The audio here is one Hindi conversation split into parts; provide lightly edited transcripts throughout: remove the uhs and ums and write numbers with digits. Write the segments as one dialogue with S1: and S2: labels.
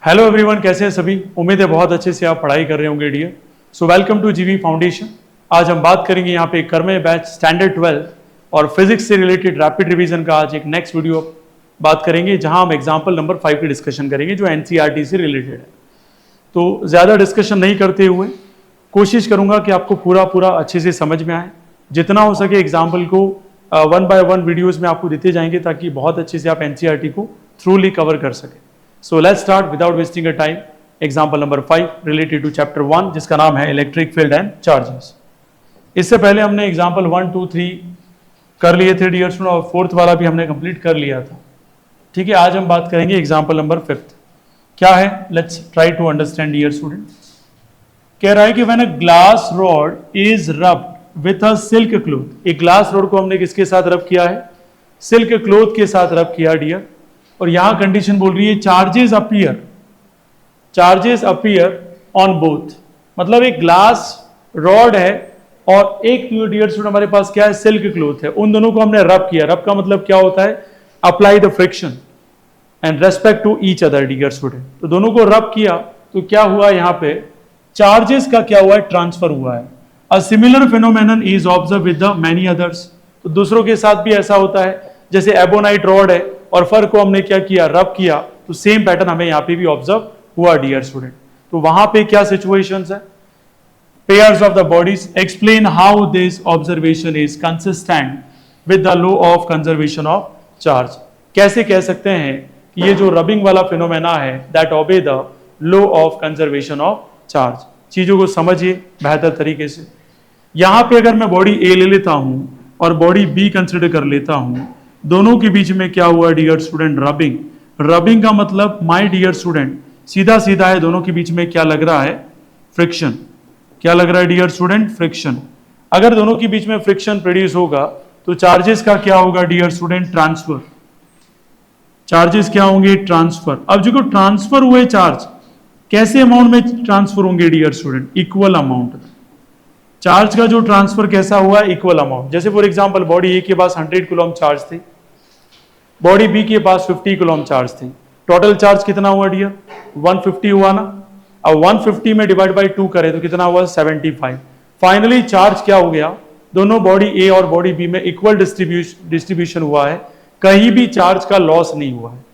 S1: हेलो एवरीवन, कैसे हैं सभी। उम्मीद है बहुत अच्छे से आप पढ़ाई कर रहे होंगे डियर। सो वेलकम टू जीवी फाउंडेशन। आज हम बात करेंगे यहाँ पे कर्मे बैच स्टैंडर्ड 12 और फिजिक्स से रिलेटेड रैपिड रिवीजन का आज एक नेक्स्ट वीडियो बात करेंगे, जहां हम एग्जाम्पल नंबर 5 की डिस्कशन करेंगे जो एनसीईआरटी से रिलेटेड है। तो ज़्यादा डिस्कशन नहीं करते हुए कोशिश करूंगा कि आपको पूरा अच्छे से समझ में आए। जितना हो सके एग्जाम्पल को 1 बाय 1 वीडियोज़ में आपको देते जाएंगे ताकि बहुत अच्छे से आप एनसीईआरटी को थ्रूली कवर कर सकें। So let's start without wasting a time. Example number 5 related to chapter 1 जिसका नाम है इलेक्ट्रिक फील्ड एंड चार्जेस। इससे पहले हमने एग्जाम्पल 1, 2, 3 कर लिए थे डियर स्टूडेंट और फोर्थ वाला भी हमने कंप्लीट कर लिया था। ठीक है, आज हम बात करेंगे एग्जाम्पल नंबर 5। क्या है, let's try to understand dear student. कह रहा है कि when a glass rod is rubbed with a silk cloth. एक ग्लास रॉड को हमने किसके साथ रब किया है? सिल्क क्लॉथ के साथ रब किया डियर। और यहां कंडीशन बोल रही है चार्जेस अपीयर ऑन बोथ। मतलब एक ग्लास रॉड है और एक डियर स्टूडेंट हमारे पास क्या है? सिल्क क्लॉथ है। उन दोनों को हमने रब किया। रब का मतलब क्या होता है? Apply the friction and respect to each other dear student. तो दोनों को रब किया तो क्या हुआ? यहां पे चार्जेस का क्या हुआ है? ट्रांसफर हुआ है। A similar phenomenon is observe with the many others. तो दूसरों के साथ भी ऐसा होता है। जैसे एबोनाइट रॉड है और फर को हमने क्या किया? रब किया, तो सेम पैटर्न हमें यहां पे भी ऑब्जर्व हुआ डियर स्टूडेंट। तो वहां पे क्या सिचुएशंस है? Pairs of the bodies. Explain how this observation is consistent with the law of conservation of charge. कैसे कह सकते हैं कि ये जो रबिंग वाला फिनोमेना है that obey the law of conservation of charge. चीजों को समझिए बेहतर तरीके से। यहां पे अगर मैं बॉडी ए ले लेता हूं और बॉडी बी कंसिडर कर लेता हूं, दोनों के बीच में क्या हुआ डियर स्टूडेंट? रबिंग। रबिंग का मतलब माय डियर स्टूडेंट सीधा सीधा है, दोनों के बीच में क्या लग रहा है? फ्रिक्शन। क्या लग रहा है डियर स्टूडेंट? फ्रिक्शन। अगर दोनों के बीच में फ्रिक्शन प्रोड्यूस होगा तो चार्जेस का क्या होगा डियर स्टूडेंट? ट्रांसफर। चार्जेस क्या होंगे? ट्रांसफर। अब जो ट्रांसफर हुए चार्ज कैसे अमाउंट में ट्रांसफर होंगे dear student? Equal amount. Charge का जो ट्रांसफर कैसा हुआ? Equal amount. जैसे फॉर एग्जांपल बॉडी ए के पास 100 कूलम चार्ज थी, बॉडी बी के पास 50 कूलम चार्ज थी। टोटल चार्ज कितना हुआ डियर? 150 हुआ ना। अब 150 में डिवाइड बाय 2 करें तो कितना हुआ? 75। फाइनली चार्ज क्या हो गया? दोनों बॉडी ए और बॉडी बी में इक्वल डिस्ट्रीब्यूशन हुआ है, कहीं भी चार्ज का लॉस नहीं हुआ है।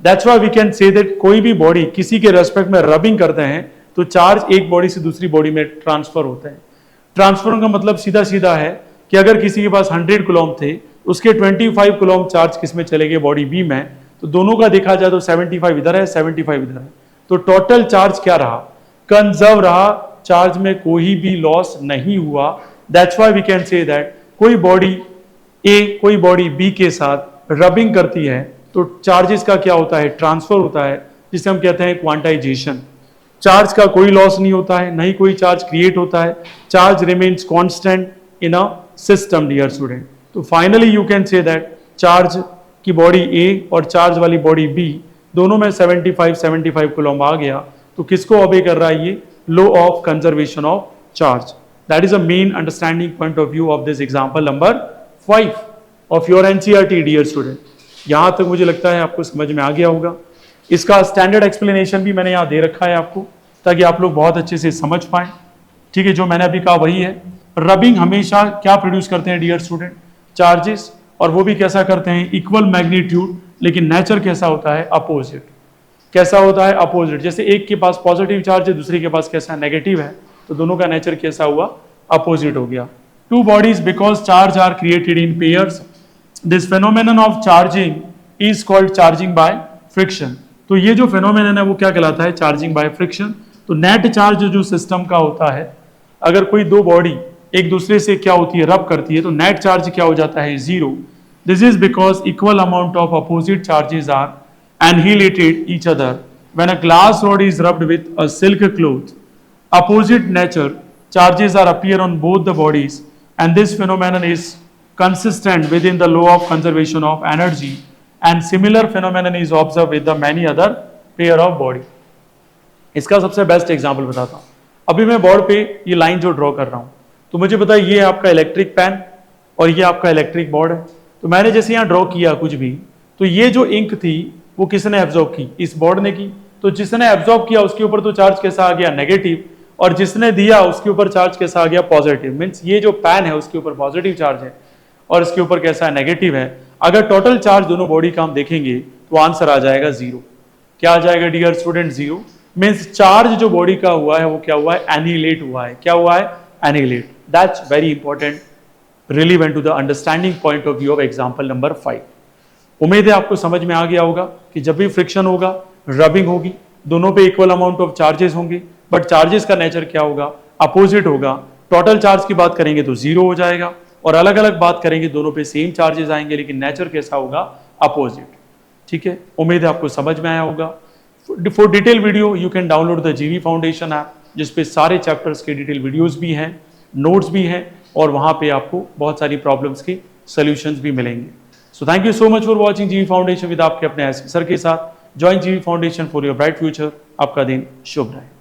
S1: That's why we can say that कोई भी बॉडी किसी के रेस्पेक्ट में रबिंग करते हैं तो चार्ज एक बॉडी से दूसरी बॉडी में ट्रांसफर होता है। ट्रांसफर का मतलब सीधा सीधा है कि अगर किसी के पास 100 कूलम थे, उसके 25 कूलम चार्ज किस में चले गए? बॉडी बी में। तो दोनों का देखा जाए तो 75 इधर है, 75 इधर है। तो टोटल चार्ज क्या रहा? कंजर्व रहा। चार्ज में कोई भी लॉस नहीं हुआ। That's why we can say that कोई बॉडी ए कोई बॉडी बी के साथ रबिंग करती है तो चार्जेस का क्या होता है? ट्रांसफर होता है, जिसे हम कहते हैं क्वांटाइजेशन। चार्ज का कोई लॉस नहीं होता है, नहीं कोई चार्ज क्रिएट होता है। Charge remains constant in a system dear student. तो finally you can say that charge की बॉडी ए और चार्ज वाली बॉडी बी दोनों में 75 कूलम आ गया। तो किसको ओबे कर रहा है? ये law of conservation of charge. That is a main understanding point of view of this example number 5 of your NCERT dear student. यहां तक मुझे लगता है आपको समझ में आ गया होगा। इसका स्टैंडर्ड एक्सप्लेनेशन भी मैंने यहां दे रखा है आपको, ताकि आप लोग बहुत अच्छे से समझ पाएं। ठीक है, जो मैंने अभी कहा वही है। रबिंग हमेशा क्या प्रोड्यूस करते हैं डियर स्टूडेंट? चार्जेस। और वो भी कैसा करते हैं? Equal magnitude. लेकिन नेचर कैसा होता है? अपोजिट। कैसा होता है? अपोजिट। जैसे एक के पास पॉजिटिव चार्ज है, दूसरे के पास कैसा? नेगेटिव है। तो दोनों का नेचर कैसा हुआ? अपोजिट हो गया। Two bodies because charge are created in pairs, this phenomenon of charging is called charging by friction. तो ये जो फेनोमेनन है वो क्या कहलाता है? Charging by friction. तो नेट चार्ज जो सिस्टम का होता है, अगर कोई दो बॉडी एक दूसरे से क्या होती है? रब करती है, तो नेट चार्ज क्या हो जाता है? 0। This is because equal amount of opposite charges are annihilated each other when a glass rod is rubbed with a silk cloth. Opposite nature charges are appear on both the bodies, and this phenomenon is consistent within the law of conservation of energy, and similar phenomenon is observed with the many other pair of body. इसका सबसे बेस्ट एग्जाम्पल बताता हूँ। अभी मैं बोर्ड पे ये लाइन जो ड्रॉ कर रहा हूँ, तो मुझे पता है ये आपका इलेक्ट्रिक पेन और ये आपका इलेक्ट्रिक बोर्ड है। तो मैंने जैसे यहाँ ड्रॉ किया कुछ भी, तो ये जो इंक थी वो किसने एब्जॉर्ब की? इस बोर्ड ने की। तो जिसने एब्जॉर्ब किया उसके ऊपर तो चार्ज कैसा आ गया, नेगेटिव, और जिसने दिया उसके ऊपर चार्ज कैसा आ गया, पॉजिटिव। मीन्स ये जो पैन है उसके ऊपर पॉजिटिव चार्ज है और इसके ऊपर कैसा है, नेगेटिव है। अगर टोटल चार्ज दोनों बॉडी का हम देखेंगे तो आंसर आ जाएगा 0। क्या आ जाएगा डियर स्टूडेंट, 0। मीन्स चार्ज जो बॉडी का हुआ है वो क्या हुआ है, एनिहिलेट हुआ है। क्या हुआ है, annihilate. That's very important, relevant to the understanding point of view of example number 5। उम्मीद है आपको समझ में आ गया होगा कि जब भी फ्रिक्शन होगा, रबिंग होगी, दोनों पे इक्वल अमाउंट ऑफ चार्जेस होंगे, बट चार्जेस का नेचर क्या होगा, अपोजिट होगा। टोटल चार्ज की बात करेंगे तो 0 हो जाएगा, और अलग अलग बात करेंगे दोनों पे सेम चार्जेस आएंगे, लेकिन नेचर कैसा होगा, अपोजिट। ठीक है, उम्मीद है आपको समझ में आया होगा। For detail video you can download the जीवी फाउंडेशन ऐप, जिसपे सारे चैप्टर्स के डिटेल वीडियोस भी हैं, नोट्स भी हैं, और वहां पे आपको बहुत सारी प्रॉब्लम्स के सॉल्यूशंस भी मिलेंगे। So thank you so much for watching जीवी फाउंडेशन विद आपके अपने सर के साथ। ज्वाइन जीवी foundation for your bright future. आपका दिन शुभ रहे।